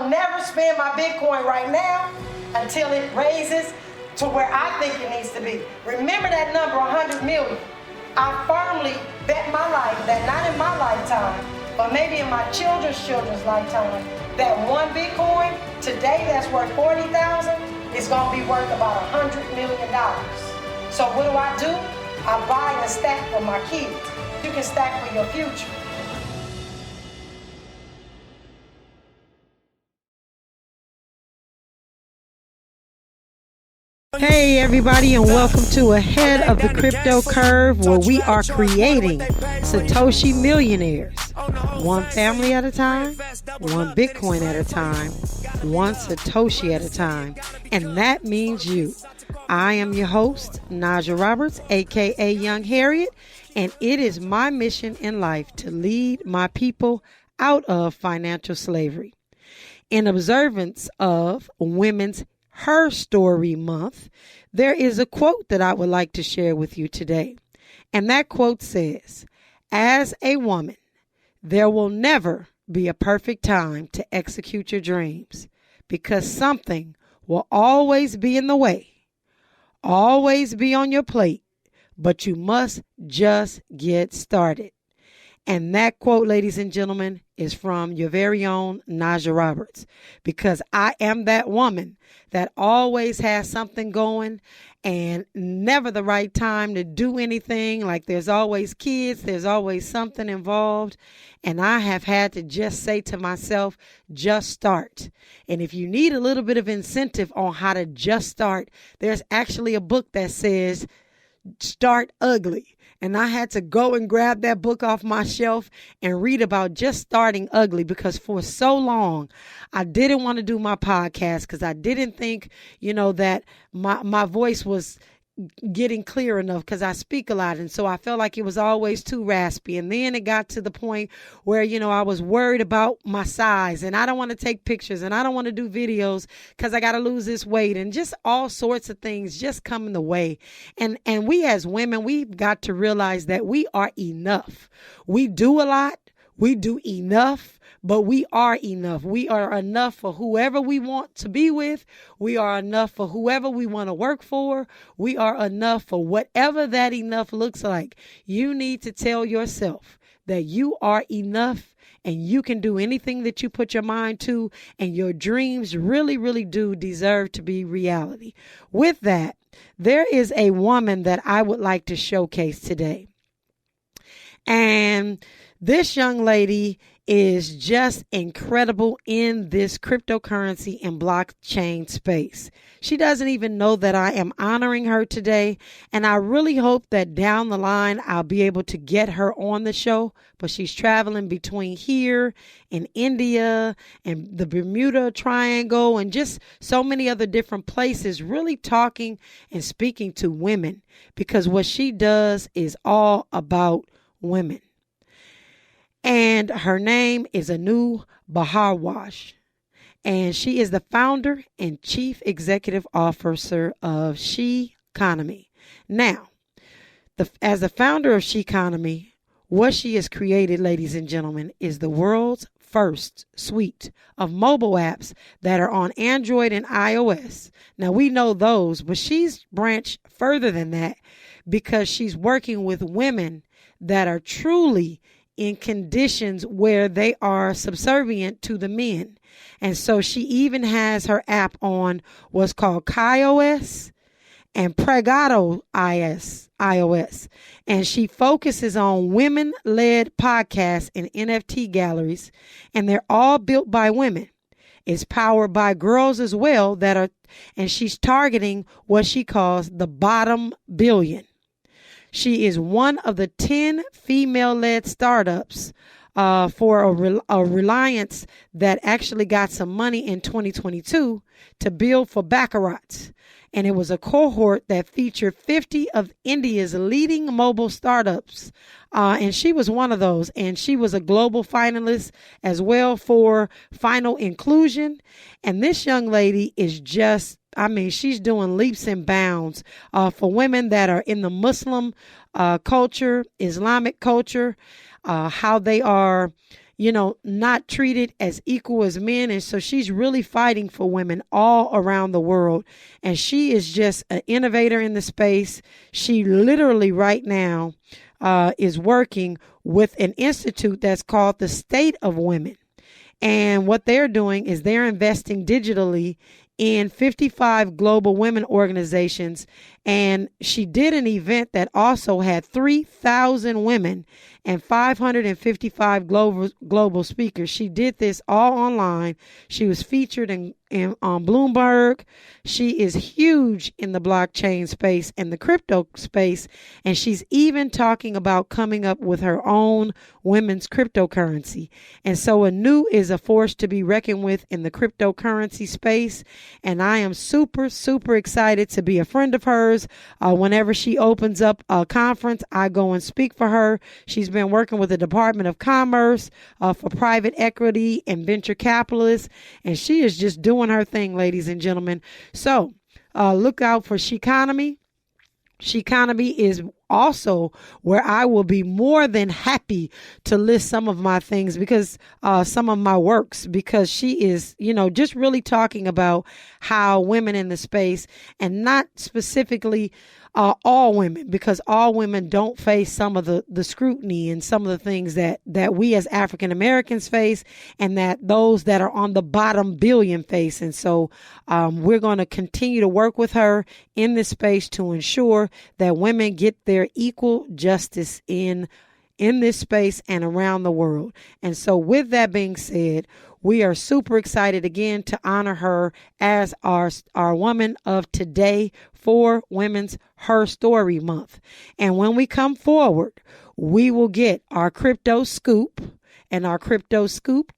won't never spend my Bitcoin right now until it raises to where I think it needs to be. Remember that number, 100 million. I firmly bet my life that not in my lifetime, but maybe in my children's lifetime, that one Bitcoin today that's worth 40,000 is gonna be worth about $100 million. So what do? I buy and stack for my kids. You can stack for your future. Hey everybody, and welcome to Ahead of the Crypto Curve, where we are creating Satoshi millionaires, one family at a time, one Bitcoin at a time, one Satoshi at a time, and that means you. I am your host, Najah Roberts, aka Young Harriet, and it is my mission in life to lead my people out of financial slavery. In observance of Women's Her Story Month, there is a quote that I would like to share with you today. And that quote says, "As a woman, there will never be a perfect time to execute your dreams because something will always be in the way, always be on your plate, but you must just get started." And that quote, ladies and gentlemen, is from your very own Najah Roberts, because I am that woman that always has something going and never the right time to do anything. Like there's always kids, there's always something involved. And I have had to just say to myself, just start. And if you need a little bit of incentive on how to just start, there's actually a book that says, Start Ugly. And I had to go and grab that book off my shelf and read about just starting ugly, because for so long I didn't want to do my podcast because I didn't think, that my voice was getting clear enough, because I speak a lot. And so I felt like it was always too raspy. And then it got to the point where, I was worried about my size, and I don't want to take pictures, and I don't want to do videos because I got to lose this weight, and just all sorts of things just come in the way. And we as women, we've got to realize that we are enough. We do a lot. We do enough, but we are enough. We are enough for whoever we want to be with. We are enough for whoever we want to work for. We are enough for whatever that enough looks like. You need to tell yourself that you are enough and you can do anything that you put your mind to, and your dreams really, really do deserve to be reality. With that, there is a woman that I would like to showcase today. And this young lady is just incredible in this cryptocurrency and blockchain space. She doesn't even know that I am honoring her today, and I really hope that down the line I'll be able to get her on the show, but she's traveling between here and India and the Bermuda Triangle and just so many other different places, really talking and speaking to women, because what she does is all about women. And her name is Anu Baharwash. And she is the founder and chief executive officer of She Economy. Now, as the founder of She Economy, what she has created, ladies and gentlemen, is the world's first suite of mobile apps that are on Android and iOS. Now, we know those, but she's branched further than that, because she's working with women that are truly in conditions where they are subservient to the men. And so she even has her app on what's called KaiOS and Pregado iOS. And she focuses on women-led podcasts and NFT galleries, and they're all built by women. It's powered by girls as well and she's targeting what she calls the bottom billion. She is one of the 10 female-led startups for a reliance that actually got some money in 2022 to build for baccarat. And it was a cohort that featured 50 of India's leading mobile startups. And she was one of those. And she was a global finalist as well for Final Inclusion. And this young lady is she's doing leaps and bounds for women that are in the Muslim culture, Islamic culture, how they are, not treated as equal as men. And so she's really fighting for women all around the world. And she is just an innovator in the space. She literally right now is working with an institute that's called the State of Women. And what they're doing is they're investing digitally in 55 global women organizations. And she did an event that also had 3,000 women and 555 global speakers. She did this all online. She was featured on Bloomberg. She is huge in the blockchain space and the crypto space. And she's even talking about coming up with her own women's cryptocurrency. And so Anu is a force to be reckoned with in the cryptocurrency space. And I am super, super excited to be a friend of hers. Whenever she opens up a conference, I go and speak for her. She's been working with the Department of Commerce for private equity and venture capitalists. And she is just doing her thing, ladies and gentlemen. So look out for Sheconomy. Sheconomy is also where I will be more than happy to list some of my things because some of my works, because she is, just really talking about how women in the space, and not specifically all women, because all women don't face some of the scrutiny and some of the things that we as African Americans face, and that those that are on the bottom billion face. And so we're going to continue to work with her in this space to ensure that women get their equal justice in this space and around the world. And so with that being said, we are super excited again to honor her as our woman of today for Women's Her Story Month. And when we come forward, we will get our crypto scoop, and our crypto scoop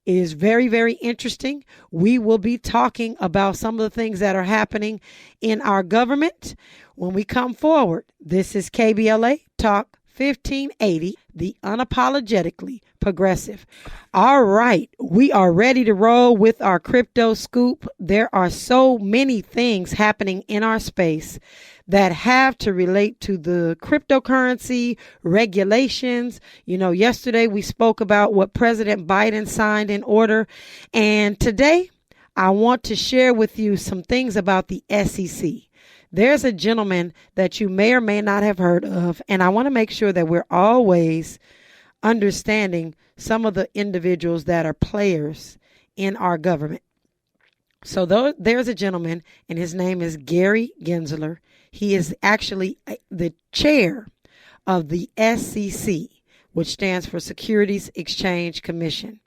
is very, very interesting. We will be talking about some of the things that are happening in our government when we come forward. This is KBLA Talk 1580, the unapologetically progressive. All right, we are ready to roll with our crypto scoop. There are so many things happening in our space that have to relate to the cryptocurrency regulations. Yesterday we spoke about what President Biden signed in order. And today I want to share with you some things about the SEC. There's a gentleman that you may or may not have heard of, and I want to make sure that we're always understanding some of the individuals that are players in our government. So there's a gentleman, and his name is Gary Gensler. He is actually the chair of the SEC, which stands for Securities Exchange Commission.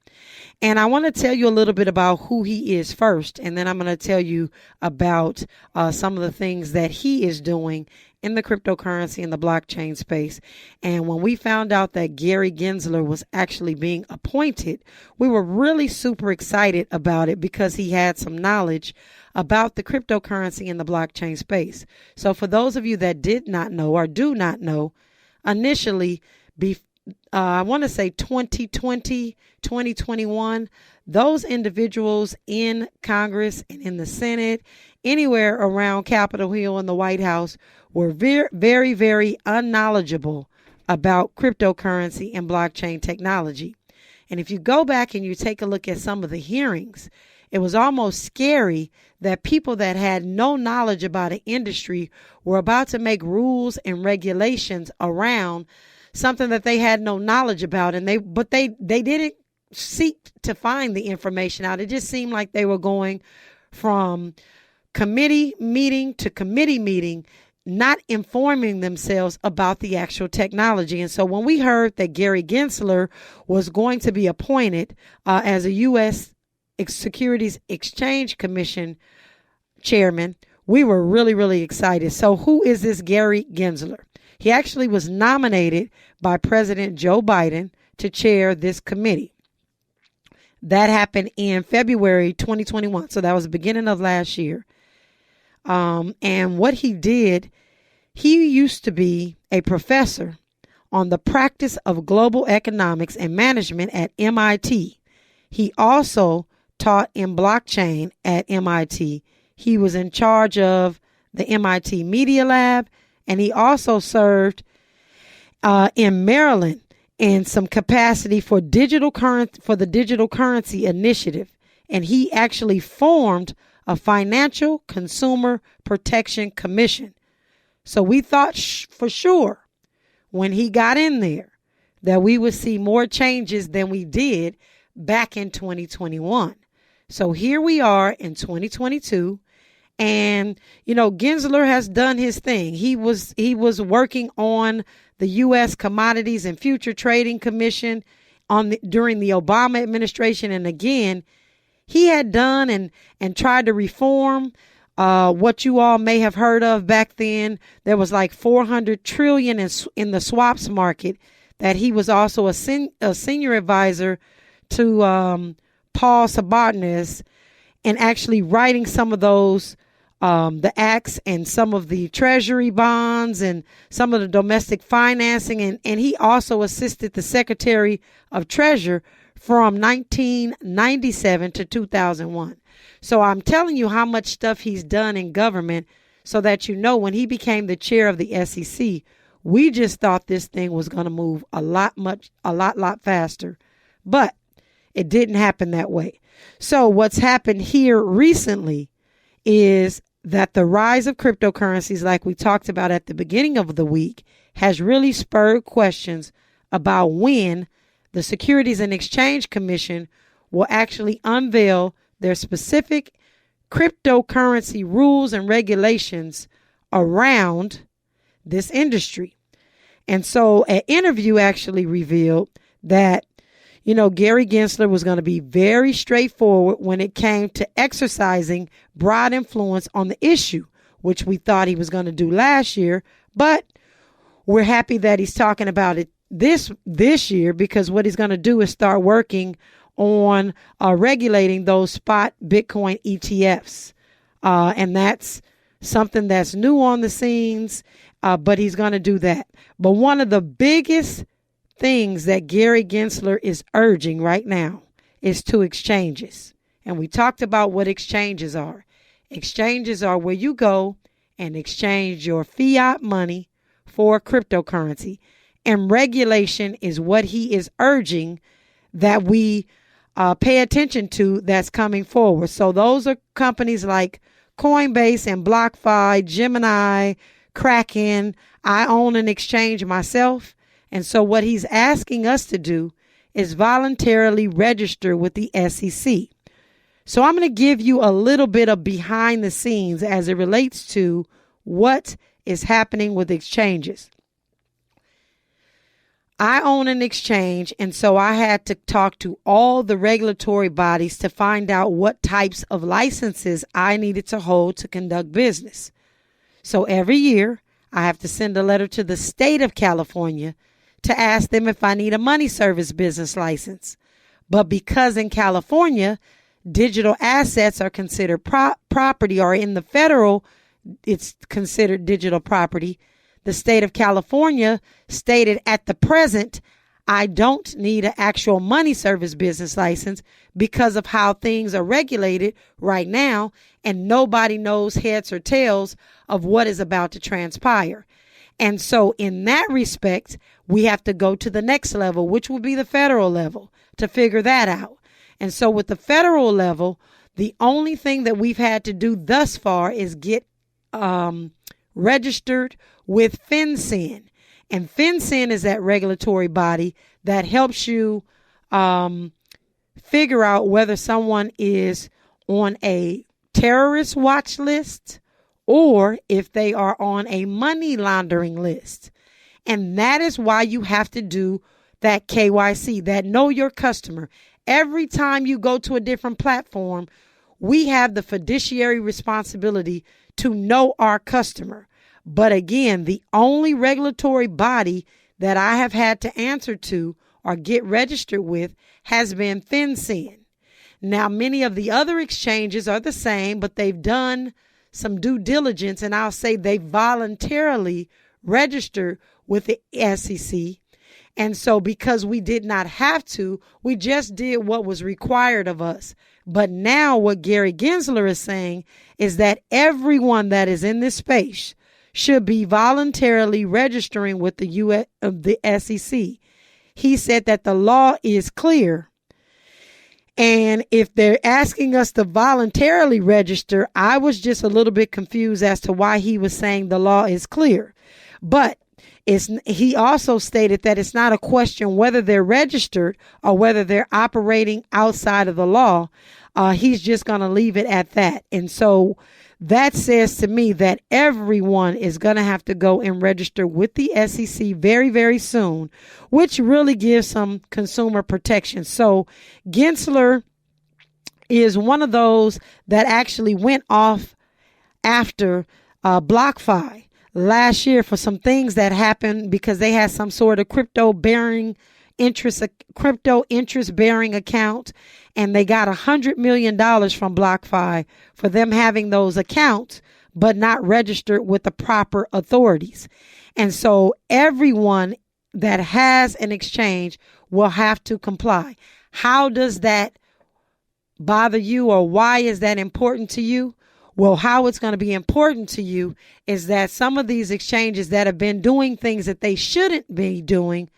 And I want to tell you a little bit about who he is first, and then I'm going to tell you about some of the things that he is doing in the cryptocurrency and the blockchain space. And when we found out that Gary Gensler was actually being appointed, we were really super excited about it because he had some knowledge about the cryptocurrency and the blockchain space. So for those of you that did not know or do not know, initially, I want to say 2020, 2021, those individuals in Congress and in the Senate, anywhere around Capitol Hill and the White House, were very, very, very unknowledgeable about cryptocurrency and blockchain technology. And if you go back and you take a look at some of the hearings, it was almost scary that people that had no knowledge about an industry were about to make rules and regulations around something that they had no knowledge about, but they didn't seek to find the information out. It just seemed like they were going from committee meeting to committee meeting, not informing themselves about the actual technology. And so when we heard that Gary Gensler was going to be appointed as a U.S. Securities Exchange Commission chairman, we were really, really excited. So who is this Gary Gensler? He actually was nominated by President Joe Biden to chair this committee. That happened in February 2021. So that was the beginning of last year. And what he did, he used to be a professor on the practice of global economics and management at MIT. He also taught in blockchain at MIT. He was in charge of the MIT Media Lab, and he also served in Maryland and some capacity for the digital currency initiative. And he actually formed a Financial Consumer Protection Commission. So we thought for sure when he got in there that we would see more changes than we did back in 2021. So here we are in 2022. And, Gensler has done his thing. He was working on the U.S. Commodities and Future Trading Commission during the Obama administration. And again, he had done and tried to reform what you all may have heard of back then. There was like $400 trillion in the swaps market that he was also a senior advisor to Paul Sabatnis, and actually writing some of those, the acts and some of the treasury bonds and some of the domestic financing. And he also assisted the Secretary of Treasury from 1997 to 2001. So I'm telling you how much stuff he's done in government so that when he became the chair of the SEC, we just thought this thing was going to move a lot faster. But it didn't happen that way. So what's happened here recently is that the rise of cryptocurrencies, like we talked about at the beginning of the week, has really spurred questions about when the Securities and Exchange Commission will actually unveil their specific cryptocurrency rules and regulations around this industry. And so an interview actually revealed that Gary Gensler was going to be very straightforward when it came to exercising broad influence on the issue, which we thought he was going to do last year. But we're happy that he's talking about it this year, because what he's going to do is start working on regulating those spot Bitcoin ETFs. And that's something that's new on the scenes, but he's going to do that. But one of the biggest things that Gary Gensler is urging right now is to exchanges. And we talked about what exchanges are. Exchanges are where you go and exchange your fiat money for cryptocurrency. And regulation is what he is urging that we pay attention to, that's coming forward. So those are companies like Coinbase and BlockFi, Gemini, Kraken. I own an exchange myself. And so what he's asking us to do is voluntarily register with the SEC. So I'm going to give you a little bit of behind the scenes as it relates to what is happening with exchanges. I own an exchange, and so I had to talk to all the regulatory bodies to find out what types of licenses I needed to hold to conduct business. So every year, I have to send a letter to the state of California to ask them if I need a money service business license. But because in California, digital assets are considered property, or in the federal, it's considered digital property, the state of California stated at the present, I don't need an actual money service business license because of how things are regulated right now, and nobody knows heads or tails of what is about to transpire. And so in that respect, we have to go to the next level, which will be the federal level, to figure that out. And so with the federal level, the only thing that we've had to do thus far is get registered with FinCEN. And FinCEN is that regulatory body that helps you figure out whether someone is on a terrorist watch list or if they are on a money laundering list. And that is why you have to do that KYC, that know your customer. Every time you go to a different platform, we have the fiduciary responsibility to know our customer. But again, the only regulatory body that I have had to answer to or get registered with has been FinCEN. Now, many of the other exchanges are the same, but they've done some due diligence, and I'll say they voluntarily registered with the SEC. And so because we did not have to, we just did what was required of us. But now what Gary Gensler is saying is that everyone that is in this space should be voluntarily registering with the SEC. he said that the law is clear. And if they're asking us to voluntarily register, I was just a little bit confused as to why he was saying the law is clear. But he also stated that it's not a question whether they're registered or whether they're operating outside of the law. He's just going to leave it at that. And so that says to me that everyone is going to have to go and register with the SEC very, very soon, which really gives some consumer protection. So Gensler is one of those that actually went off after BlockFi last year for some things that happened because they had some sort of crypto interest bearing account, and they got $100 million from BlockFi for them having those accounts but not registered with the proper authorities. And so everyone that has an exchange will have to comply. How does that bother you, or why is that important to you? Well, how it's going to be important to you is that some of these exchanges that have been doing things that they shouldn't be doing,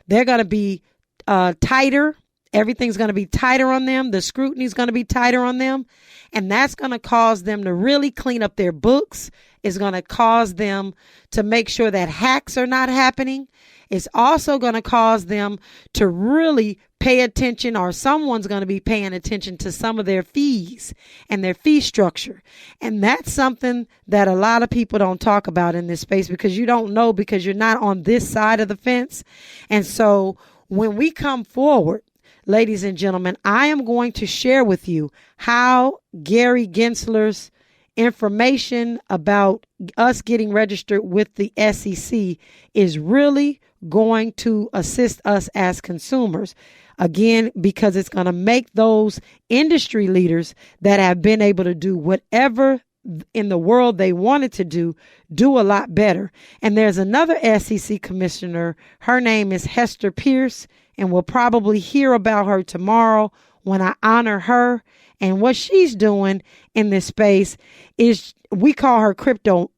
they're going to be tighter. Everything's going to be tighter on them. The scrutiny is going to be tighter on them. And that's going to cause them to really clean up their books. It's going to cause them to make sure that hacks are not happening. It's also going to cause them to really pay attention, or someone's going to be paying attention to some of their fees and their fee structure. And that's something that a lot of people don't talk about in this space because you don't know, because you're not on this side of the fence. And so when we come forward, ladies and gentlemen, I am going to share with you how Gary Gensler's information about us getting registered with the SEC is really going to assist us as consumers. Again, because it's going to make those industry leaders that have been able to do whatever in the world they wanted to do a lot better. And there's another SEC commissioner. Her name is Hester Pierce, and we'll probably hear about her tomorrow when I honor her. And what she's doing in this space is we call her crypto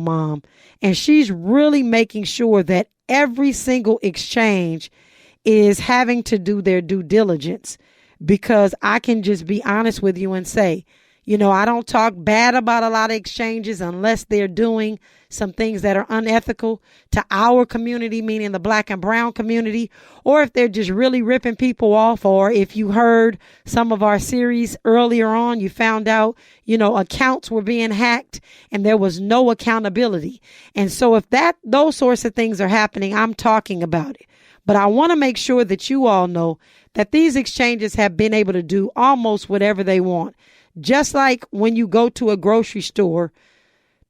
mom. And she's really making sure that every single exchange is having to do their due diligence, because I can just be honest with you and say, I don't talk bad about a lot of exchanges unless they're doing some things that are unethical to our community, meaning the Black and brown community, or if they're just really ripping people off, or if you heard some of our series earlier on, you found out, accounts were being hacked and there was no accountability. And so if those sorts of things are happening, I'm talking about it. But I want to make sure that you all know that these exchanges have been able to do almost whatever they want. Just like when you go to a grocery store,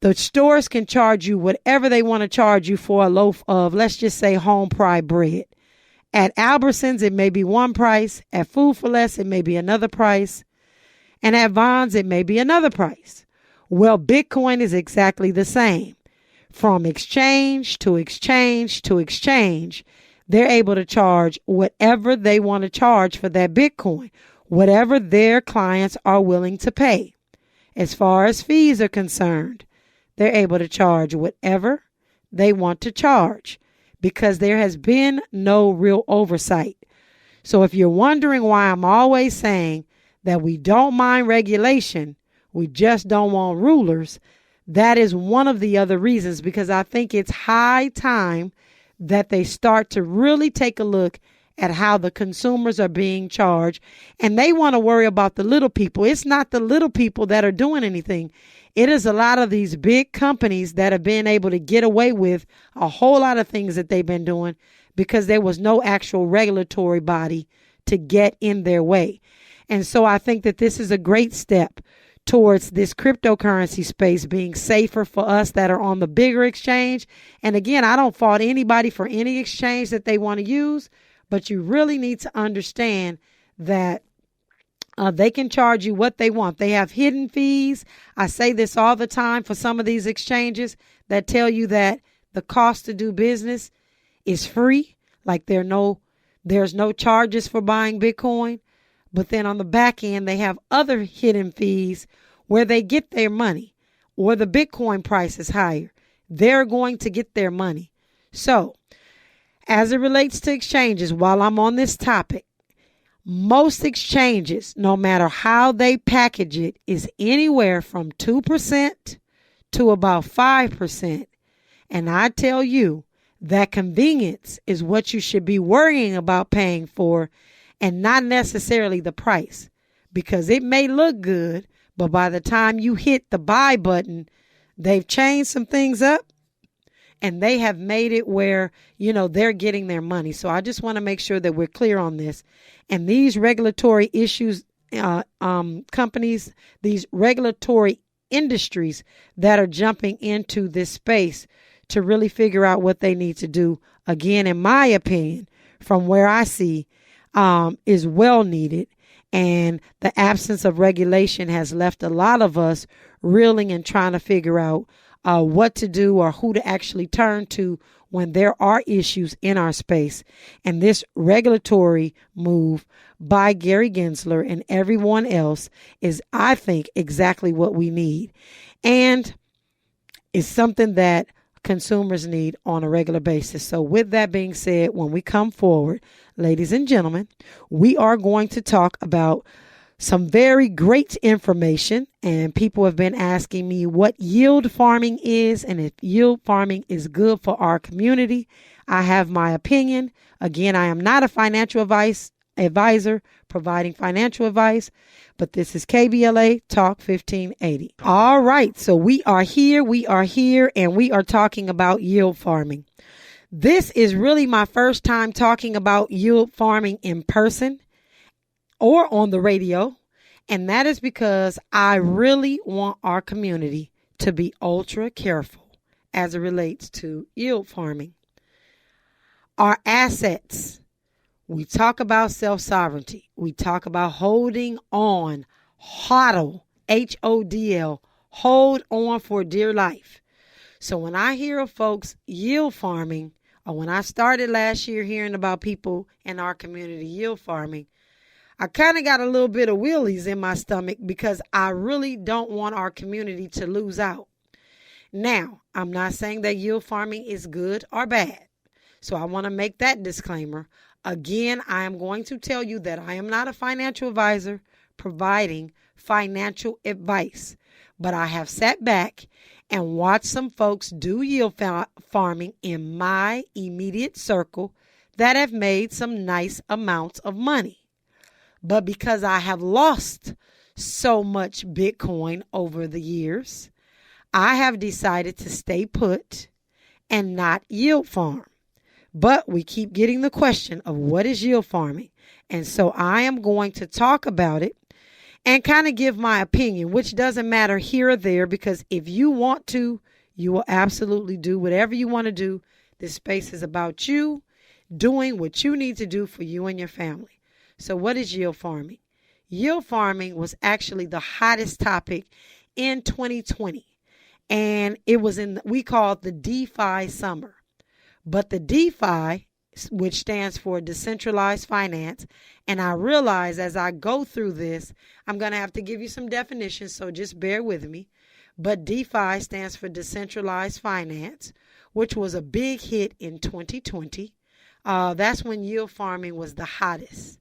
the stores can charge you whatever they want to charge you for a loaf of, let's just say, home fried bread. At Albertsons, it may be one price. At Food for Less, it may be another price. And at Vons, it may be another price. Well, Bitcoin is exactly the same. From exchange to exchange to exchange, they're able to charge whatever they want to charge for that Bitcoin, whatever their clients are willing to pay. As far as fees are concerned, they're able to charge whatever they want to charge because there has been no real oversight. So if you're wondering why I'm always saying that we don't mind regulation, we just don't want rulers, that is one of the other reasons, because I think it's high time that they start to really take a look at how the consumers are being charged. And they want to worry about the little people. It's not the little people that are doing anything. It is a lot of these big companies that have been able to get away with a whole lot of things that they've been doing because there was no actual regulatory body to get in their way. And so I think that this is a great step towards this cryptocurrency space being safer for us that are on the bigger exchange. And again, I don't fault anybody for any exchange that they want to use, but you really need to understand that they can charge you what they want. They have hidden fees. I say this all the time for some of these exchanges that tell you that the cost to do business is free. Like there's no charges for buying Bitcoin. But then on the back end, they have other hidden fees where they get their money, or the Bitcoin price is higher. They're going to get their money. So as it relates to exchanges, while I'm on this topic, most exchanges, no matter how they package it, is anywhere from 2% to about 5%. And I tell you that convenience is what you should be worrying about paying for and not necessarily the price, because it may look good, but by the time you hit the buy button, they've changed some things up and they have made it where, they're getting their money. So I just want to make sure that we're clear on this. And these regulatory issues, companies, these regulatory industries that are jumping into this space to really figure out what they need to do, again, in my opinion, from where I see, is well needed. And the absence of regulation has left a lot of us reeling and trying to figure out what to do or who to actually turn to when there are issues in our space. And this regulatory move by Gary Gensler and everyone else is, I think, exactly what we need. And it's something that consumers need on a regular basis. So with that being said, when we come forward, ladies and gentlemen, we are going to talk about some very great information. And people have been asking me what yield farming is and if yield farming is good for our community. I have my opinion. Again, I am not a financial advisor providing financial advice, but this is KBLA Talk 1580. All right, so we are here, and we are talking about yield farming. This is really my first time talking about yield farming in person or on the radio, and that is because I really want our community to be ultra careful as it relates to yield farming. Our assets. We talk about self-sovereignty. We talk about holding on, HODL, HODL, hold on for dear life. So when I hear of folks yield farming, or when I started last year hearing about people in our community yield farming, I kind of got a little bit of wheelies in my stomach because I really don't want our community to lose out. Now, I'm not saying that yield farming is good or bad. So I want to make that disclaimer. Again, I am going to tell you that I am not a financial advisor providing financial advice, but I have sat back and watched some folks do yield farming in my immediate circle that have made some nice amounts of money. But because I have lost so much Bitcoin over the years, I have decided to stay put and not yield farm. But we keep getting the question of what is yield farming. And so I am going to talk about it and kind of give my opinion, which doesn't matter here or there, because if you want to, you will absolutely do whatever you want to do. This space is about you doing what you need to do for you and your family. So what is yield farming? Yield farming was actually the hottest topic in 2020. And it was we call it the DeFi summer. But the DeFi, which stands for decentralized finance, and I realize as I go through this, I'm going to have to give you some definitions, so just bear with me. But DeFi stands for decentralized finance, which was a big hit in 2020. That's when yield farming was the hottest.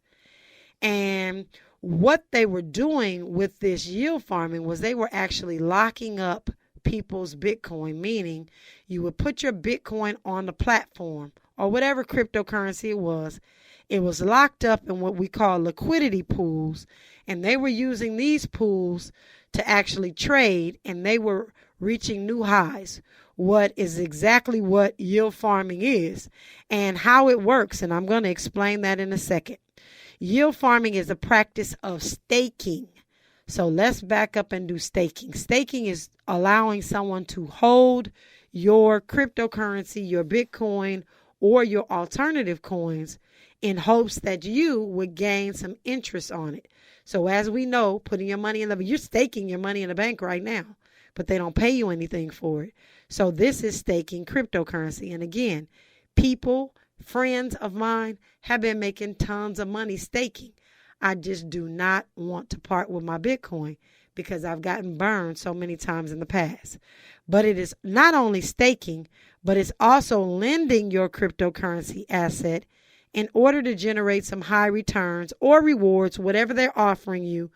And what they were doing with this yield farming was they were actually locking up people's Bitcoin, meaning you would put your Bitcoin on the platform or whatever cryptocurrency it was. It was locked up in what we call liquidity pools, and they were using these pools to actually trade, and they were reaching new highs. What is exactly what yield farming is and how it works, and I'm going to explain that in a second. Yield farming is a practice of staking. So let's back up and do staking. Staking is allowing someone to hold your cryptocurrency, your Bitcoin, or your alternative coins in hopes that you would gain some interest on it. So as we know, putting your money you're staking your money in the bank right now, but they don't pay you anything for it. So this is staking cryptocurrency. And again, people, friends of mine have been making tons of money staking. I just do not want to part with my Bitcoin because I've gotten burned so many times in the past. But it is not only staking, but it's also lending your cryptocurrency asset in order to generate some high returns or rewards, whatever they're offering you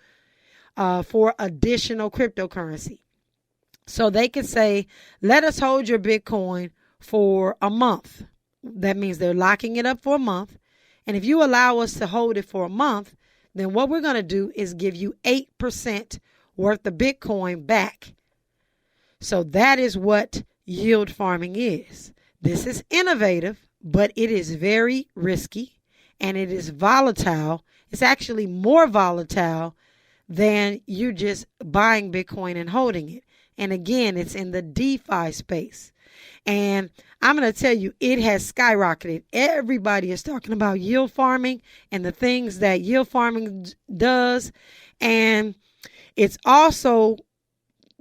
for additional cryptocurrency. So they could say, let us hold your Bitcoin for a month. That means they're locking it up for a month. And if you allow us to hold it for a month, then what we're going to do is give you 8% worth of Bitcoin back. So that is what yield farming is. This is innovative, but it is very risky and it is volatile. It's actually more volatile than you just buying Bitcoin and holding it. And again, it's in the DeFi space. And I'm going to tell you, it has skyrocketed. Everybody is talking about yield farming and the things that yield farming does. And it's also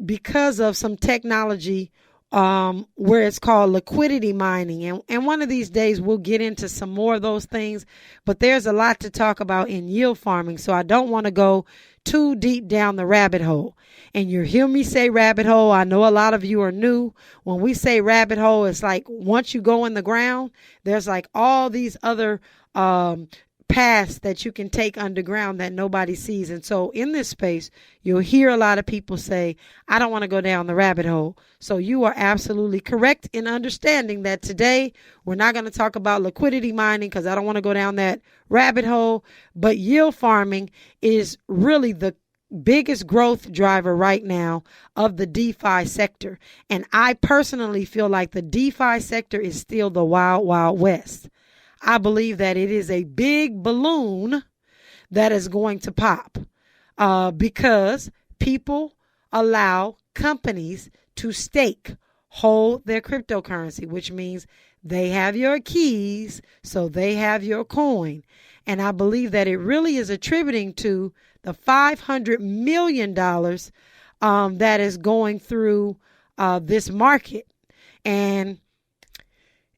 because of some technology where it's called liquidity mining. And one of these days we'll get into some more of those things. But there's a lot to talk about in yield farming. So I don't want to go too deep down the rabbit hole. And you hear me say rabbit hole. I know a lot of you are new. When we say rabbit hole, it's like once you go in the ground, there's like all these other paths that you can take underground that nobody sees. And so in this space, you'll hear a lot of people say, I don't want to go down the rabbit hole. So you are absolutely correct in understanding that today we're not going to talk about liquidity mining because I don't want to go down that rabbit hole. But yield farming is really the biggest growth driver right now of the DeFi sector. And I personally feel like the DeFi sector is still the wild, wild west. I believe that it is a big balloon that is going to pop because people allow companies to hold their cryptocurrency, which means they have your keys, so they have your coin. And I believe that it really is attributing to the $500 million that is going through this market. And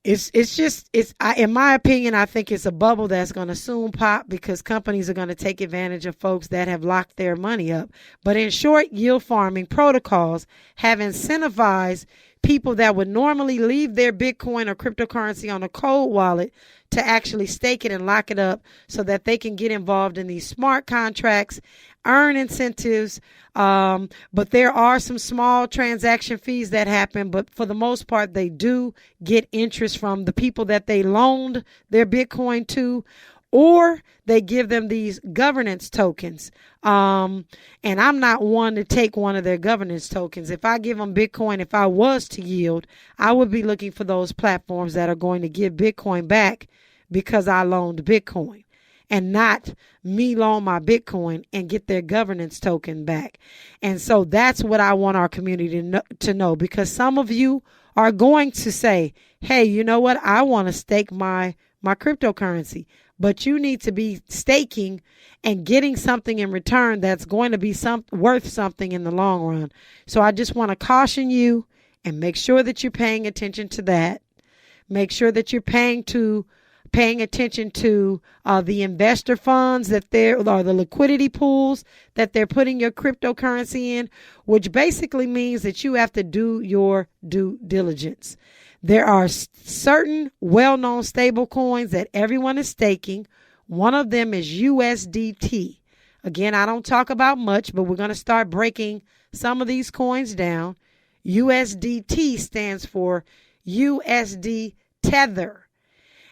in my opinion, I think it's a bubble that's going to soon pop because companies are going to take advantage of folks that have locked their money up. But in short, yield farming protocols have incentivized people that would normally leave their Bitcoin or cryptocurrency on a cold wallet to actually stake it and lock it up so that they can get involved in these smart contracts, earn incentives. But there are some small transaction fees that happen. But for the most part, they do get interest from the people that they loaned their Bitcoin to, or they give them these governance tokens. And I'm not one to take one of their governance tokens. If I give them Bitcoin, if I was to yield, I would be looking for those platforms that are going to give Bitcoin back because I loaned Bitcoin, and not me loan my Bitcoin and get their governance token back. And so that's what I want our community to know, because some of you are going to say, hey, you know what? I want to stake my cryptocurrency. But you need to be staking and getting something in return that's going to be worth something in the long run. So I just want to caution you and make sure that you're paying attention to that. Make sure that you're paying attention to the investor funds or the liquidity pools that they're putting your cryptocurrency in, which basically means that you have to do your due diligence. There are certain well-known stable coins that everyone is staking. One of them is USDT. Again, I don't talk about much, but we're going to start breaking some of these coins down. USDT stands for USD Tether.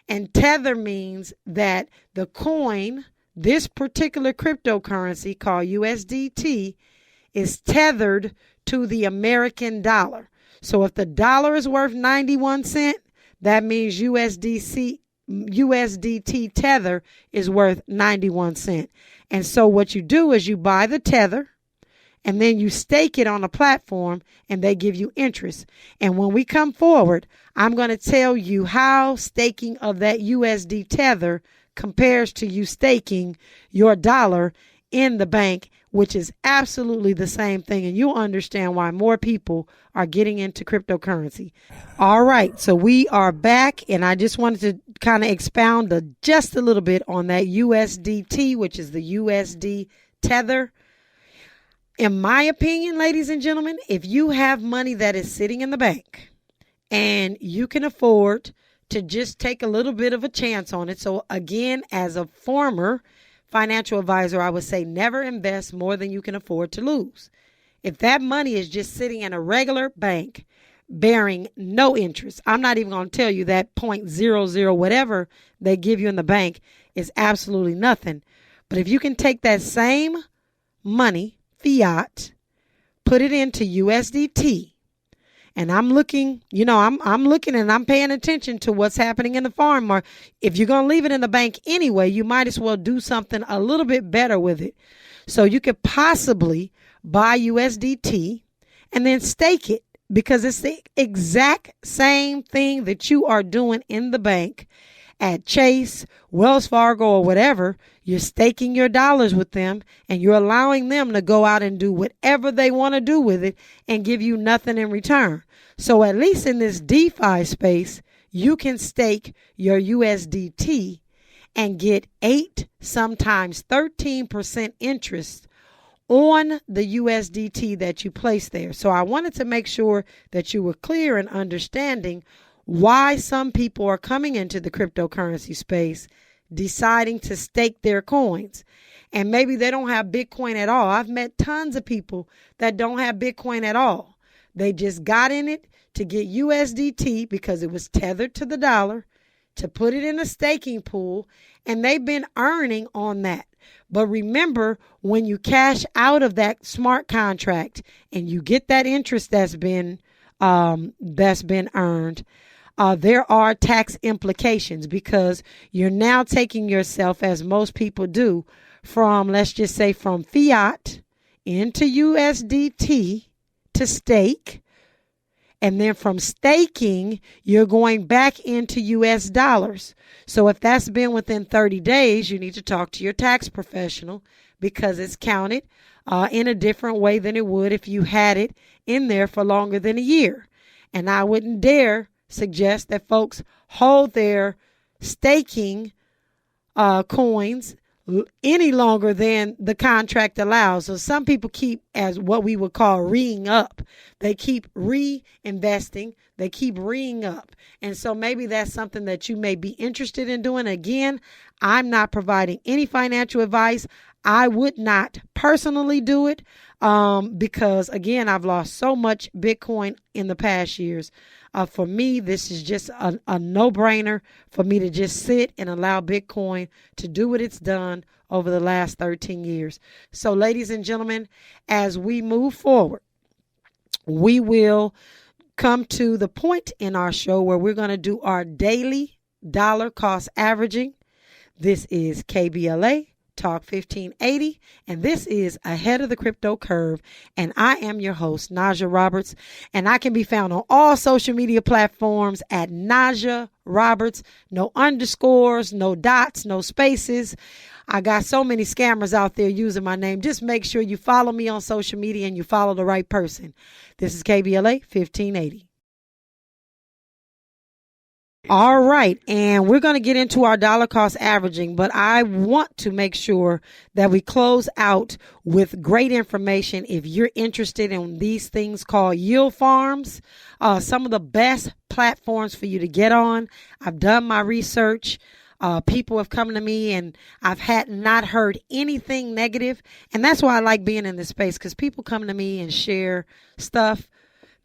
And Tether means that the coin, this particular cryptocurrency called USDT, is tethered to the American dollar. So if the dollar is worth 91 cents, that means USDT Tether is worth 91 cents. And so what you do is you buy the Tether and then you stake it on a platform and they give you interest. And when we come forward, I'm going to tell you how staking of that USD Tether compares to you staking your dollar in the bank, which is absolutely the same thing. And you'll understand why more people are getting into cryptocurrency. All right. So we are back, and I just wanted to kind of expound just a little bit on that USDT, which is the USD Tether. In my opinion, ladies and gentlemen, if you have money that is sitting in the bank and you can afford to just take a little bit of a chance on it. So again, as a former financial advisor, I would say never invest more than you can afford to lose. If that money is just sitting in a regular bank bearing no interest, I'm not even going to tell you that 0.00 whatever they give you in the bank is absolutely nothing. But if you can take that same money, fiat, put it into USDT, and I'm looking, I'm looking and I'm paying attention to what's happening in the farm market. If you're going to leave it in the bank anyway, you might as well do something a little bit better with it. So you could possibly buy USDT and then stake it, because it's the exact same thing that you are doing in the bank at Chase, Wells Fargo, or whatever. You're staking your dollars with them, and you're allowing them to go out and do whatever they want to do with it and give you nothing in return. So at least in this DeFi space, you can stake your USDT and get 8, sometimes 13% interest on the USDT that you place there. So I wanted to make sure that you were clear in understanding why some people are coming into the cryptocurrency space deciding to stake their coins. And maybe they don't have Bitcoin at all. I've met tons of people that don't have Bitcoin at all. They just got in it to get USDT because it was tethered to the dollar, to put it in a staking pool, and they've been earning on that. But remember, when you cash out of that smart contract and you get that interest that's been earned, there are tax implications, because you're now taking yourself, as most people do, from, let's just say, from fiat into USDT to stake. And then from staking, you're going back into US dollars. So if that's been within 30 days, you need to talk to your tax professional, because it's counted in a different way than it would if you had it in there for longer than a year. And I wouldn't dare suggest that folks hold their staking coins any longer than the contract allows. So some people keep, as what we would call, re-ing up. They keep reinvesting. They keep re-ing up. And so maybe that's something that you may be interested in doing. Again, I'm not providing any financial advice. I would not personally do it because, again, I've lost so much Bitcoin in the past years. For me, this is just a no-brainer for me to just sit and allow Bitcoin to do what it's done over the last 13 years. So, ladies and gentlemen, as we move forward, we will come to the point in our show where we're going to do our daily dollar cost averaging. This is KBLA Talk 1580, and this is Ahead of the Crypto Curve, and I am your host, Najah Roberts, and I can be found on all social media platforms at Najah Roberts. No underscores, no dots, no spaces. I got so many scammers out there using my name. Just make sure you follow me on social media and you follow the right person. This is KBLA 1580. All right, and we're going to get into our dollar cost averaging, but I want to make sure that we close out with great information. If you're interested in these things called yield farms, some of the best platforms for you to get on. I've done my research. People have come to me and I've not heard anything negative. And that's why I like being in this space, because people come to me and share stuff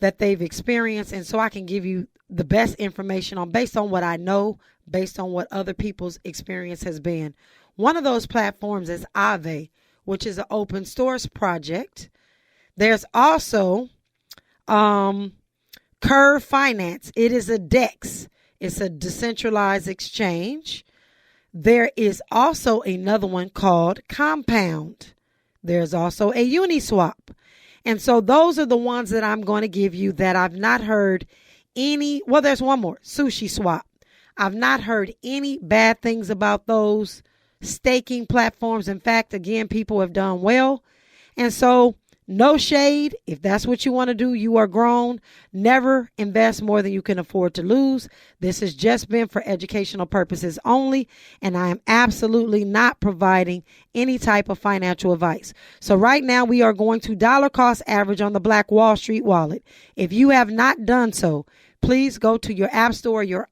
that they've experienced. And so I can give you the best information based on what I know, based on what other people's experience has been. One of those platforms is Aave, which is an open source project. There's also Curve Finance. It is a DEX. It's a decentralized exchange. There is also another one called Compound. There's also a Uniswap. And so those are the ones that I'm going to give you that I've not heard well, there's one more, Sushi Swap. I've not heard any bad things about those staking platforms. In fact, again, people have done well. And so No shade. If that's what you want to do, you are grown. Never invest more than you can afford to lose. This has just been for educational purposes only, and I am absolutely not providing any type of financial advice. So right now we are going to dollar cost average on the Black Wall Street wallet. If you have not done so, please go to your app store, your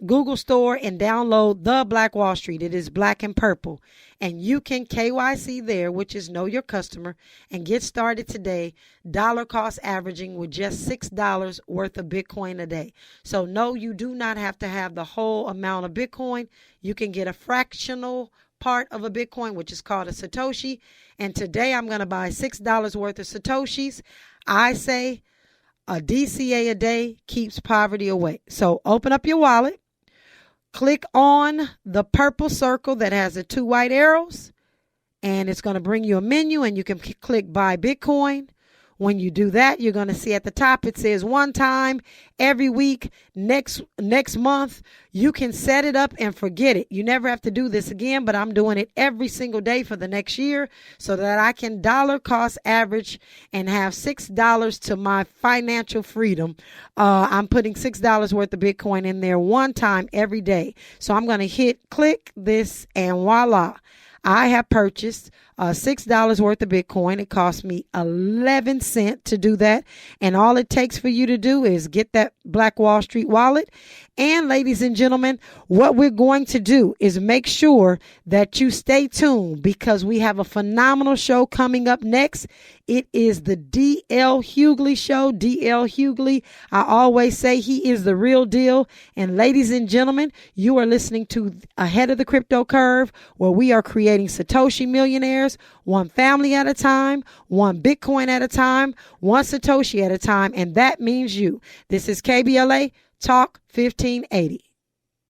Google store, and download the Black Wall Street. It is black and purple. And you can KYC there, which is know your customer, and get started today, dollar cost averaging with just $6 worth of Bitcoin a day. So no, you do not have to have the whole amount of Bitcoin. You can get a fractional part of a Bitcoin, which is called a Satoshi. And today I'm going to buy $6 worth of Satoshis. I say a DCA a day keeps poverty away. So open up your wallet. Click on the purple circle that has the 2 white arrows, and it's going to bring you a menu, and you can click buy Bitcoin. When you do that, you're going to see at the top it says one time every week, next month. You can set it up and forget it. You never have to do this again, but I'm doing it every single day for the next year so that I can dollar cost average and have $6 to my financial freedom. I'm putting $6 worth of Bitcoin in there one time every day. So I'm going to click this, and voila. I have purchased $6 worth of Bitcoin. It cost me 11 cents to do that. And all it takes for you to do is get that Black Wall Street wallet. And ladies and gentlemen, what we're going to do is make sure that you stay tuned, because we have a phenomenal show coming up next. It is the D.L. Hughley Show. D.L. Hughley, I always say he is the real deal. And ladies and gentlemen, you are listening to Ahead of the Crypto Curve, where we are creating Satoshi millionaires, one family at a time, one Bitcoin at a time, one Satoshi at a time. And that means you. This is KBLA Talk 1580.